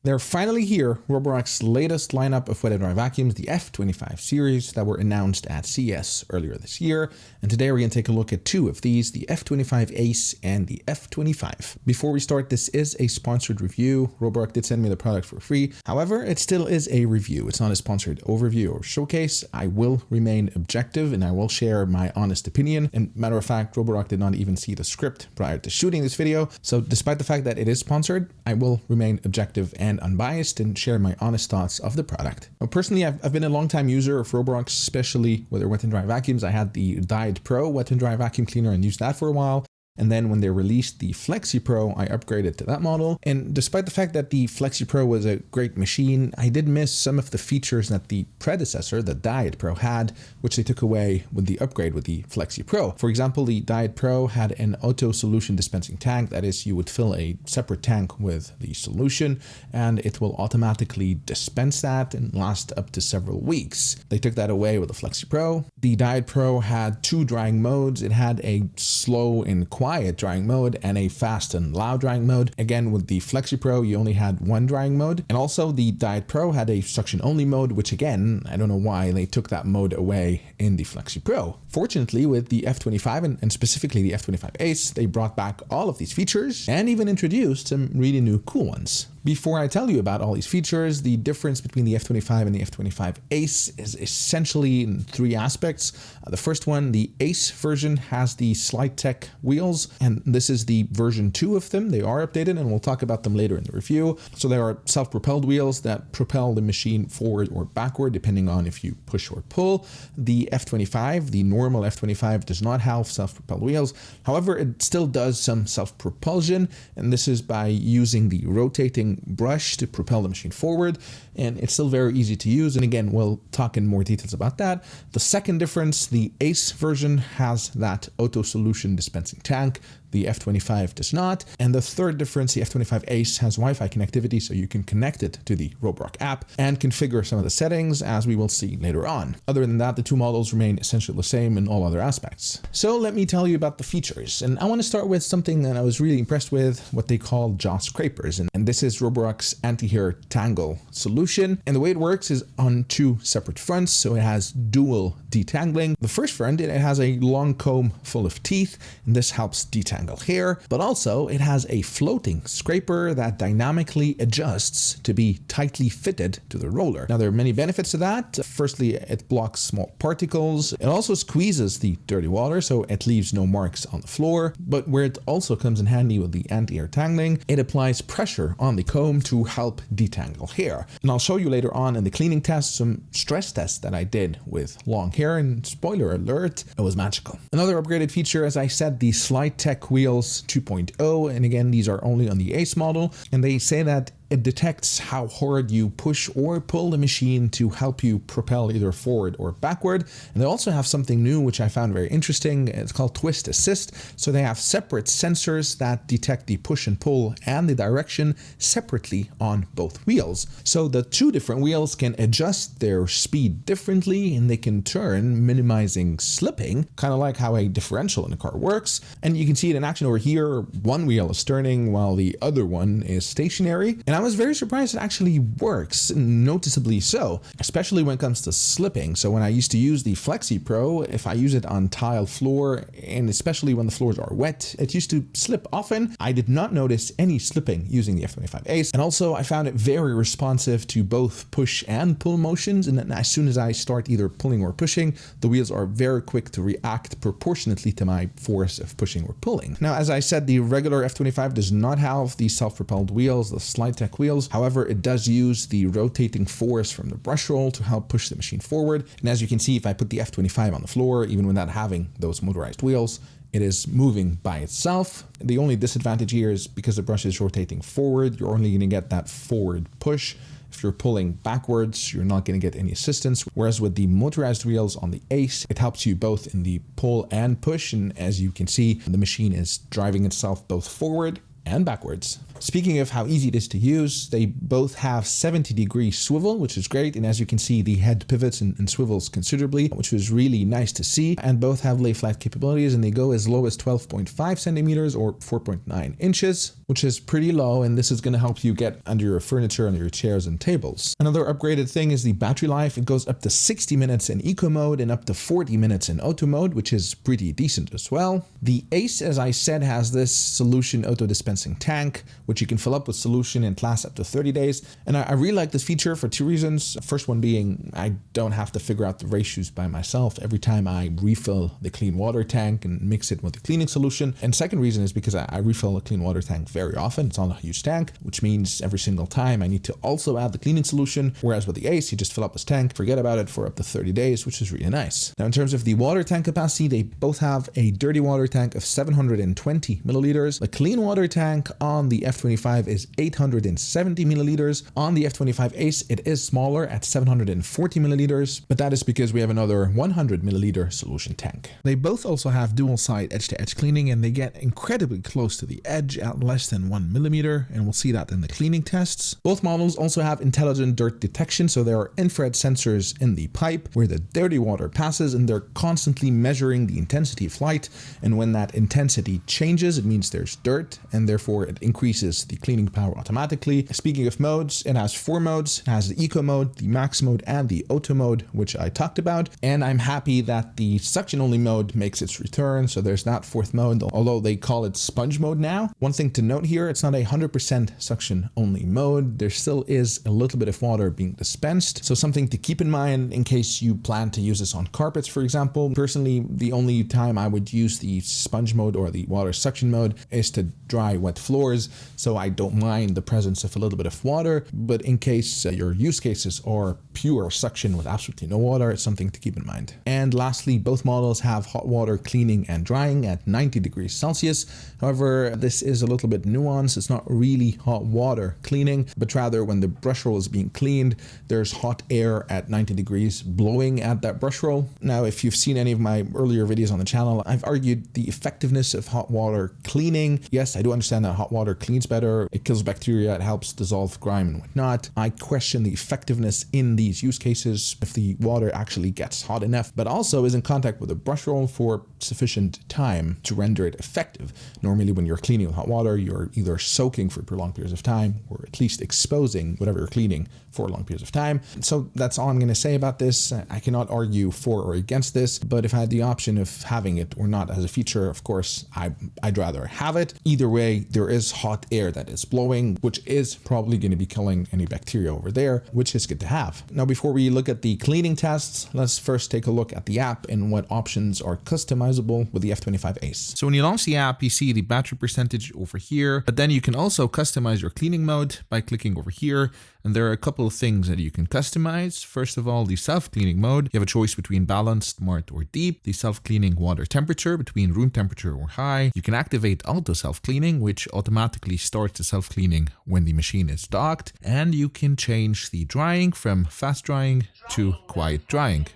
They're finally here, Roborock's latest lineup of wet-end dry vacuums, the F25 series that were announced at CES earlier this year. And today we're going to take a look at two of these, the F25 Ace and the F25. Before we start, this is a sponsored review. Roborock did send me the product for free. However, it still is a review. It's not a sponsored overview or showcase. I will remain objective and I will share my honest opinion. And matter of fact, Roborock did not even see the script prior to shooting this video. So despite the fact that it is sponsored, I will remain objective and unbiased and share my honest thoughts of the product. Now, personally, I've been a long-time user of Roborock, especially with their wet and dry vacuums. I had the Diet Pro wet and dry vacuum cleaner and used that for a while. And then when they released the Flexi Pro, I upgraded to that model. And despite the fact that the Flexi Pro was a great machine, I did miss some of the features that the predecessor, the Diet Pro, had, which they took away with the upgrade with the Flexi Pro. For example, the Diet Pro had an auto solution dispensing tank. That is, you would fill a separate tank with the solution and it will automatically dispense that and last up to several weeks. They took that away with the Flexi Pro. The Diet Pro had two drying modes. It had a slow and quiet drying mode and a fast and loud drying mode. Again, with the Flexi Pro, you only had one drying mode. And also the Diet Pro had a suction only mode, which again, I don't know why they took that mode away in the Flexi Pro. Fortunately, with the F25 and specifically the F25 Ace, they brought back all of these features and even introduced some really new cool ones. Before I tell you about all these features, the difference between the F25 and the F25 Ace is essentially in three aspects. The first one, the Ace version has the Slide Tech wheels, and this is the version 2 of them. They are updated, and we'll talk about them later in the review. So there are self-propelled wheels that propel the machine forward or backward, depending on if you push or pull. The F25, the normal F25, does not have self-propelled wheels. However, it still does some self-propulsion, and this is by using the rotating brush to propel the machine forward, and it's still very easy to use. And again, we'll talk in more details about that. The second difference, the Ace version has that auto solution dispensing tank. The F25 does not. And the third difference, the F25 Ace has Wi-Fi connectivity, so you can connect it to the Roborock app and configure some of the settings, as we will see later on. Other than that, the two models remain essentially the same in all other aspects. So let me tell you about the features. And I want to start with something that I was really impressed with, what they call jaw scrapers. And this is Roborock's anti-hair tangle solution. And the way it works is on two separate fronts. So it has dual detangling. The first front, it has a long comb full of teeth, and this helps detangle hair, but also it has a floating scraper that dynamically adjusts to be tightly fitted to the roller. Now, there are many benefits to that. Firstly, it blocks small particles. It also squeezes the dirty water, so it leaves no marks on the floor. But where it also comes in handy with the anti-hair tangling, it applies pressure on the comb to help detangle hair. And I'll show you later on in the cleaning test some stress tests that I did with long hair, and spoiler alert, it was magical. Another upgraded feature, as I said, the Slide Tech wheels 2.0, and again, these are only on the Ace model, and they say that it detects how hard you push or pull the machine to help you propel either forward or backward. And they also have something new, which I found very interesting. It's called Twist Assist. So they have separate sensors that detect the push and pull and the direction separately on both wheels. So the two different wheels can adjust their speed differently, and they can turn, minimizing slipping, kind of like how a differential in a car works. And you can see it in action over here. One wheel is turning while the other one is stationary. And I was very surprised it actually works, noticeably so, especially when it comes to slipping. So when I used to use the Flexi Pro, if I use it on tile floor, and especially when the floors are wet, it used to slip often. I did not notice any slipping using the F25 Ace. And also I found it very responsive to both push and pull motions. And then as soon as I start either pulling or pushing, the wheels are very quick to react proportionately to my force of pushing or pulling. Now, as I said, the regular F25 does not have the self-propelled wheels, the Slide Tech wheels. However, it does use the rotating force from the brush roll to help push the machine forward. And as you can see, if I put the F25 on the floor, even without having those motorized wheels, it is moving by itself. The only disadvantage here is because the brush is rotating forward, you're only going to get that forward push. If you're pulling backwards, you're not going to get any assistance. Whereas with the motorized wheels on the Ace, it helps you both in the pull and push. And as you can see, the machine is driving itself both forward and backwards. Speaking of how easy it is to use, they both have 70-degree swivel, which is great. And as you can see, the head pivots and swivels considerably, which was really nice to see. And both have lay flat capabilities, and they go as low as 12.5 centimeters or 4.9 inches, which is pretty low. And this is going to help you get under your furniture, under your chairs and tables. Another upgraded thing is the battery life. It goes up to 60 minutes in eco mode and up to 40 minutes in auto mode, which is pretty decent as well. The Ace, as I said, has this solution auto dispensing tank, which you can fill up with solution and last up to 30 days. And I really like this feature for two reasons. First one being I don't have to figure out the ratios by myself every time I refill the clean water tank and mix it with the cleaning solution. And second reason is because I refill a clean water tank very often. It's on a huge tank, which means every single time I need to also add the cleaning solution. Whereas with the Ace, you just fill up this tank, forget about it for up to 30 days, which is really nice. Now, in terms of the water tank capacity, they both have a dirty water tank of 720 milliliters. The clean water tank on the F25 is 870 milliliters. On the F25 Ace, it is smaller at 740 milliliters, but that is because we have another 100 milliliter solution tank. They both also have dual side edge-to-edge cleaning, and they get incredibly close to the edge at less than 1 millimeter, and we'll see that in the cleaning tests. Both models also have intelligent dirt detection, so there are infrared sensors in the pipe where the dirty water passes, and they're constantly measuring the intensity of light, and when that intensity changes, it means there's dirt, and therefore it increases the cleaning power automatically. Speaking of modes, it has 4 modes. It has the eco mode, the max mode, and the auto mode, which I talked about. And I'm happy that the suction only mode makes its return. So there's that 4th mode, although they call it sponge mode now. One thing to note here, it's not a 100% suction only mode. There still is a little bit of water being dispensed. So something to keep in mind in case you plan to use this on carpets, for example. Personally, the only time I would use the sponge mode or the water suction mode is to dry wet floors. So I don't mind the presence of a little bit of water, but in case your use cases are pure suction with absolutely no water, it's something to keep in mind. And lastly, both models have hot water cleaning and drying at 90 degrees Celsius. However, this is a little bit nuanced. It's not really hot water cleaning, but rather when the brush roll is being cleaned, there's hot air at 90 degrees blowing at that brush roll. Now, if you've seen any of my earlier videos on the channel, I've argued the effectiveness of hot water cleaning. Yes, I do understand that hot water cleans better. It kills bacteria. It helps dissolve grime and whatnot. I question the effectiveness in these use cases if the water actually gets hot enough, but also is in contact with the brush roll for sufficient time to render it effective. Normally, when you're cleaning with hot water, you're either soaking for prolonged periods of time or at least exposing whatever you're cleaning for long periods of time. So that's all I'm going to say about this. I cannot argue for or against this, but if I had the option of having it or not as a feature, of course, I'd rather have it. Either way, there is hot air that is blowing, which is probably going to be killing any bacteria over there, which is good to have. Now, before we look at the cleaning tests, let's first take a look at the app and what options are customizable with the F25 Ace. So when you launch the app, you see the battery percentage over here, but then you can also customize your cleaning mode by clicking over here. And there are a couple of things that you can customize. First of all, the self-cleaning mode. You have a choice between balanced, smart, or deep. The self-cleaning water temperature between room temperature or high. You can activate auto self-cleaning, which automatically starts the self-cleaning when the machine is docked. And you can change the drying from fast drying to quiet drying.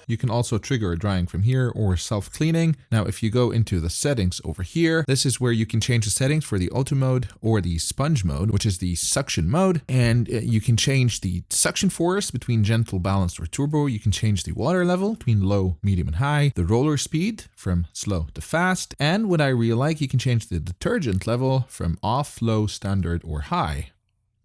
You can also trigger drying from here or self-cleaning. Now, if you go into the settings over here, this is where you can change the settings for the auto mode or the sponge mode, which is the suction mode. And you can change the suction force between gentle, balanced, or turbo. You can change the water level between low, medium, and high, the roller speed from slow to fast. And what I really like, you can change the detergent level from off, low, standard, or high.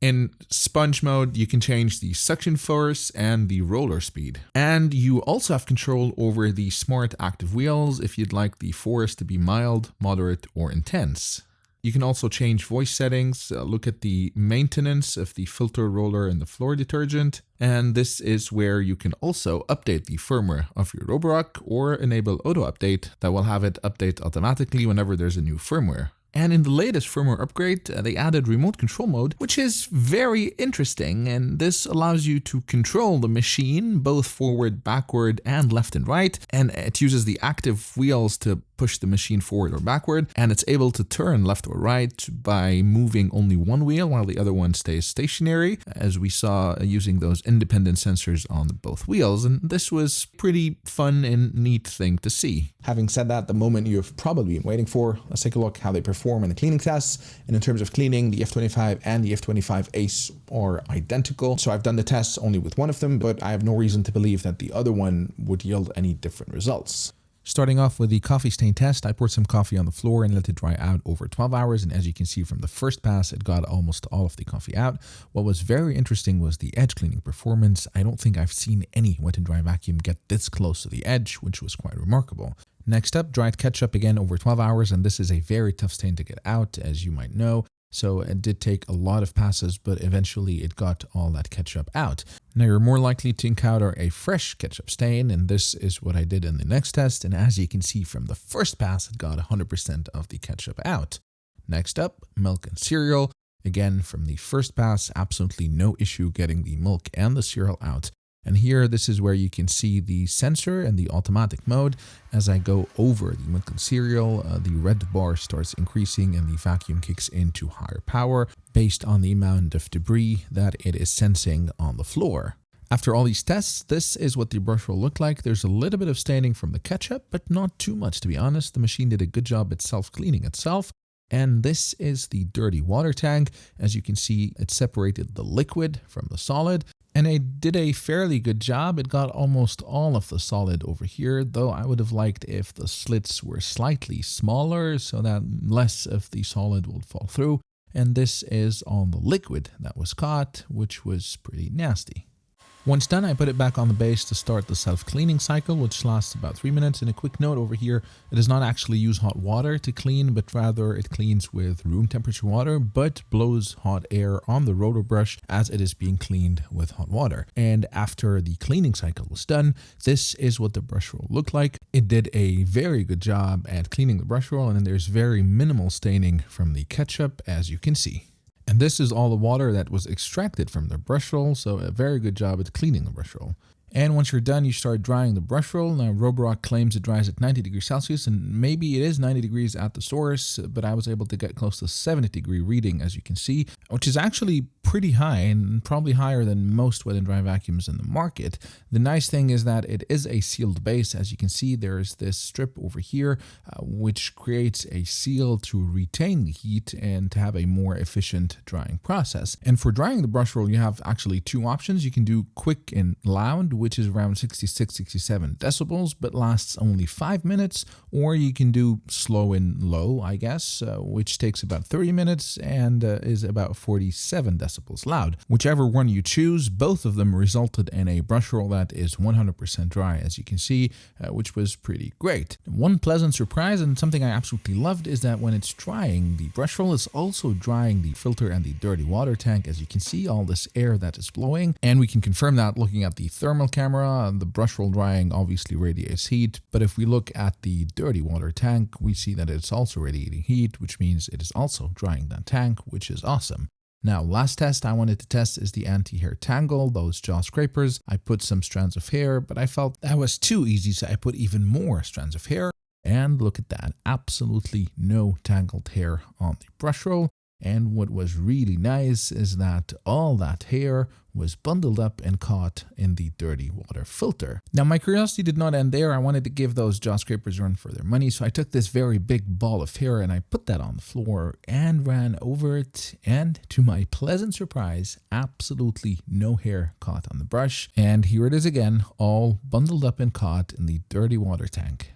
In sponge mode, you can change the suction force and the roller speed. And you also have control over the smart active wheels if you'd like the force to be mild, moderate, or intense. You can also change voice settings, look at the maintenance of the filter, roller, and the floor detergent. And this is where you can also update the firmware of your Roborock or enable auto update that will have it update automatically whenever there's a new firmware. And in the latest firmware upgrade, they added remote control mode, which is very interesting. And this allows you to control the machine both forward, backward, and left and right. And it uses the active wheels to push the machine forward or backward. And it's able to turn left or right by moving only one wheel while the other one stays stationary, as we saw using those independent sensors on both wheels. And this was pretty fun and neat thing to see. Having said that, the moment you've probably been waiting for, let's take a look how they perform perform in the cleaning tests. And in terms of cleaning, the F25 and the F25 Ace are identical. So I've done the tests only with one of them, but I have no reason to believe that the other one would yield any different results. Starting off with the coffee stain test, I poured some coffee on the floor and let it dry out over 12 hours. And as you can see from the first pass, it got almost all of the coffee out. What was very interesting was the edge cleaning performance. I don't think I've seen any wet and dry vacuum get this close to the edge, which was quite remarkable. Next up, dried ketchup again over 12 hours. And this is a very tough stain to get out, as you might know. So it did take a lot of passes, but eventually it got all that ketchup out. Now you're more likely to encounter a fresh ketchup stain, and this is what I did in the next test. And as you can see from the first pass, it got 100% of the ketchup out. Next up, milk and cereal. Again, from the first pass, absolutely no issue getting the milk and the cereal out. And here, this is where you can see the sensor and the automatic mode. As I go over the milk and cereal, the red bar starts increasing and the vacuum kicks into higher power based on the amount of debris that it is sensing on the floor. After all these tests, this is what the brush will look like. There's a little bit of staining from the ketchup, but not too much, to be honest. The machine did a good job at self-cleaning itself. And this is the dirty water tank. As you can see, it separated the liquid from the solid. And it did a fairly good job. It got almost all of the solid over here, though I would have liked if the slits were slightly smaller so that less of the solid would fall through. And this is on the liquid that was caught, which was pretty nasty. Once done, I put it back on the base to start the self-cleaning cycle, which lasts about 3 minutes. And a quick note over here, it does not actually use hot water to clean, but rather it cleans with room temperature water, but blows hot air on the rotor brush as it is being cleaned with hot water. And after the cleaning cycle was done, this is what the brush roll looked like. It did a very good job at cleaning the brush roll, and then there's very minimal staining from the ketchup, as you can see. And this is all the water that was extracted from the brush roll, so a very good job at cleaning the brush roll. And once you're done, you start drying the brush roll. Now, Roborock claims it dries at 90 degrees Celsius, and maybe it is 90 degrees at the source, but I was able to get close to 70-degree reading, as you can see, which is actually pretty high and probably higher than most wet and dry vacuums in the market. The nice thing is that it is a sealed base. As you can see, there's this strip over here, which creates a seal to retain the heat and to have a more efficient drying process. And for drying the brush roll, you have actually two options. You can do quick and loud, which is around 66-67 decibels, but lasts only 5 minutes, or you can do slow and low, I guess, which takes about 30 minutes and is about 47 decibels loud. Whichever one you choose, both of them resulted in a brush roll that is 100% dry, as you can see, which was pretty great. One pleasant surprise and something I absolutely loved is that when it's drying, the brush roll is also drying the filter and the dirty water tank. As you can see, all this air that is blowing, and we can confirm that looking at the thermal camera. The brush roll drying obviously radiates heat, but if we look at the dirty water tank, we see that it's also radiating heat, which means it is also drying that tank, which is awesome. Now, last test I wanted to test is the anti-hair tangle, those jaw scrapers. I put some strands of hair, but I felt that was too easy, so I put even more strands of hair. And look at that, absolutely no tangled hair on the brush roll. And what was really nice is that all that hair was bundled up and caught in the dirty water filter. Now, my curiosity did not end there. I wanted to give those jaw scrapers a run for their money. So I took this very big ball of hair and I put that on the floor and ran over it. And to my pleasant surprise, absolutely no hair caught on the brush. And here it is again, all bundled up and caught in the dirty water tank.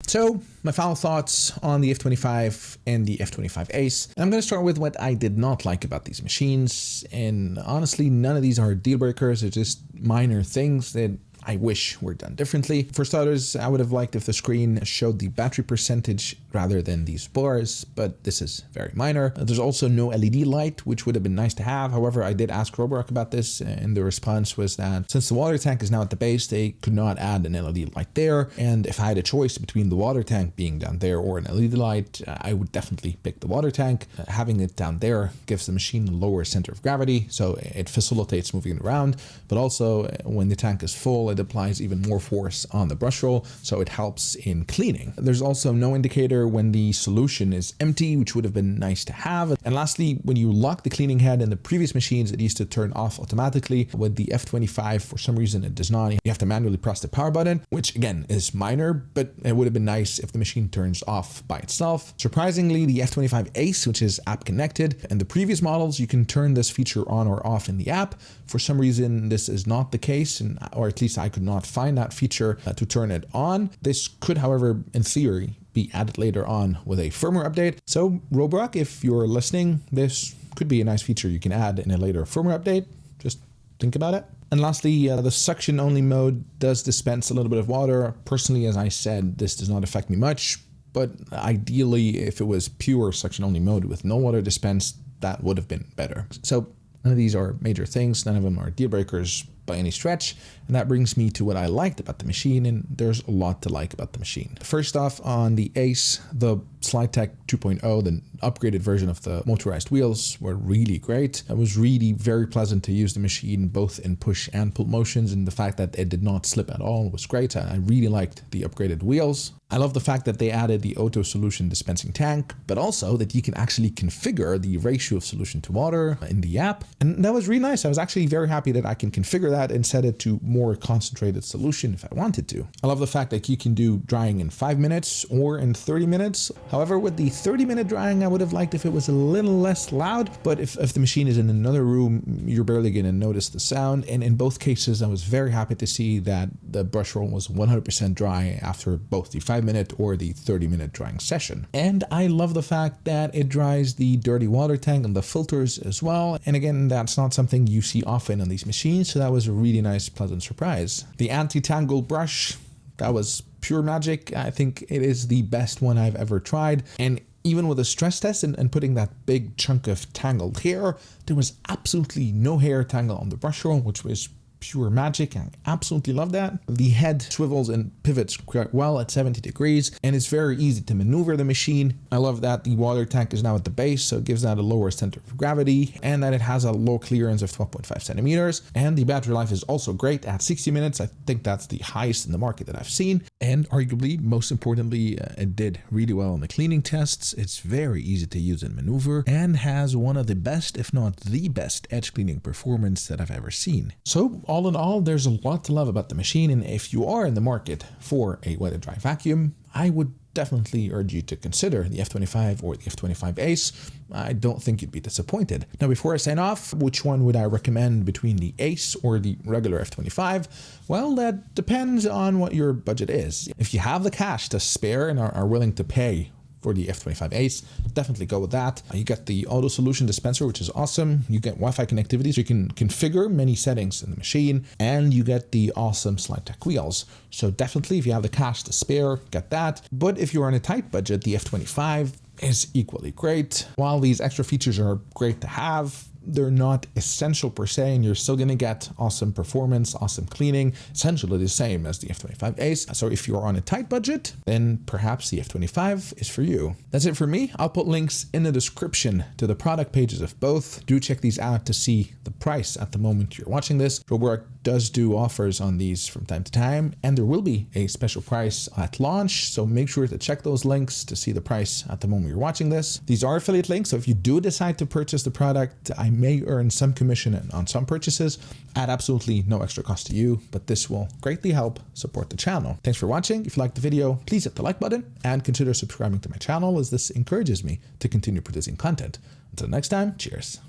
So, my final thoughts on the F25 and the F25 Ace. And I'm going to start with what I did not like about these machines. And honestly, none of these are deal breakers. They're just minor things that I wish were done differently. For starters, I would have liked if the screen showed the battery percentage rather than these bars, but this is very minor. There's also no LED light, which would have been nice to have. However, I did ask Roborock about this, and the response was that since the water tank is now at the base, they could not add an LED light there. And if I had a choice between the water tank being down there or an LED light, I would definitely pick the water tank. Having it down there gives the machine a lower center of gravity, so it facilitates moving it around. But also, when the tank is full, it it applies even more force on the brush roll, so it helps in cleaning. There's also no indicator when the solution is empty, which would have been nice to have. And lastly, when you lock the cleaning head in the previous machines, it used to turn off automatically. With the F25, for some reason, it does not. You have to manually press the power button, which again is minor, but it would have been nice if the machine turns off by itself. Surprisingly, the F25 Ace, which is app connected, and the previous models, you can turn this feature on or off in the app. For some reason, this is not the case, or at least I could not find that feature to turn it on. This could, however, in theory, be added later on with a firmware update. So Roborock, if you're listening, this could be a nice feature you can add in a later firmware update. Just think about it. And lastly, the suction only mode does dispense a little bit of water. Personally, as I said, this does not affect me much, but ideally, if it was pure suction only mode with no water dispense, that would have been better. So none of these are major things. None of them are deal breakers by any stretch. And that brings me to what I liked about the machine, and there's a lot to like about the machine. First off, on the Ace, the SlideTech 2.0, the upgraded version of the motorized wheels, were really great. It was really very pleasant to use the machine both in push and pull motions, and the fact that it did not slip at all was great. I really liked the upgraded wheels. I love the fact that they added the auto solution dispensing tank, but also that you can actually configure the ratio of solution to water in the app. And that was really nice. I was actually very happy that I can configure that and set it to more concentrated solution if I wanted to. I love the fact that you can do drying in 5 minutes or in 30 minutes. However, with the 30-minute drying, I would have liked if it was a little less loud, but if the machine is in another room, you're barely going to notice the sound. And in both cases, I was very happy to see that the brush roll was 100% dry after both the 5-minute or the 30-minute drying session. And I love the fact that it dries the dirty water tank and the filters as well. And again, that's not something you see often on these machines, so that was a really nice, pleasant surprise. The anti-tangle brush, that was pure magic. I think it is the best one I've ever tried. And even with a stress test and putting that big chunk of tangled hair, there was absolutely no hair tangle on the brush roll, which was pure magic. I absolutely love that. The head swivels and pivots quite well at 70 degrees, and it's very easy to maneuver the machine. I love that the water tank is now at the base, so it gives that a lower center of gravity, and that it has a low clearance of 12.5 centimeters. And the battery life is also great at 60 minutes. I think that's the highest in the market that I've seen. And arguably, most importantly, it did really well on the cleaning tests. It's very easy to use and maneuver, and has one of the best, if not the best, edge cleaning performance that I've ever seen. So all in all, there's a lot to love about the machine, and if you are in the market for a wet and dry vacuum, I would definitely urge you to consider the F25 or the F25 Ace. I don't think you'd be disappointed. Now, before I sign off, which one would I recommend between the Ace or the regular F25? Well, that depends on what your budget is. If you have the cash to spare and are willing to pay for the F25 Ace, definitely go with that. You get the auto solution dispenser, which is awesome. You get Wi-Fi connectivity, so you can configure many settings in the machine, and you get the awesome SlideTech wheels. So definitely, if you have the cash to spare, get that. But if you're on a tight budget, the F25 is equally great. While these extra features are great to have, they're not essential per se, and you're still going to get awesome performance, awesome cleaning, essentially the same as the F25 Ace. So if you're on a tight budget, then perhaps the F25 is for you. That's it for me. I'll put links in the description to the product pages of both. Do check these out to see the price at the moment you're watching this. Roborock does do offers on these from time to time, and there will be a special price at launch, so make sure to check those links to see the price at the moment you're watching this. These are affiliate links, so if you do decide to purchase the product, I may earn some commission on some purchases at absolutely no extra cost to you, but this will greatly help support the channel. Thanks for watching. If you liked the video, please hit the like button and consider subscribing to my channel, as this encourages me to continue producing content. Until next time, cheers.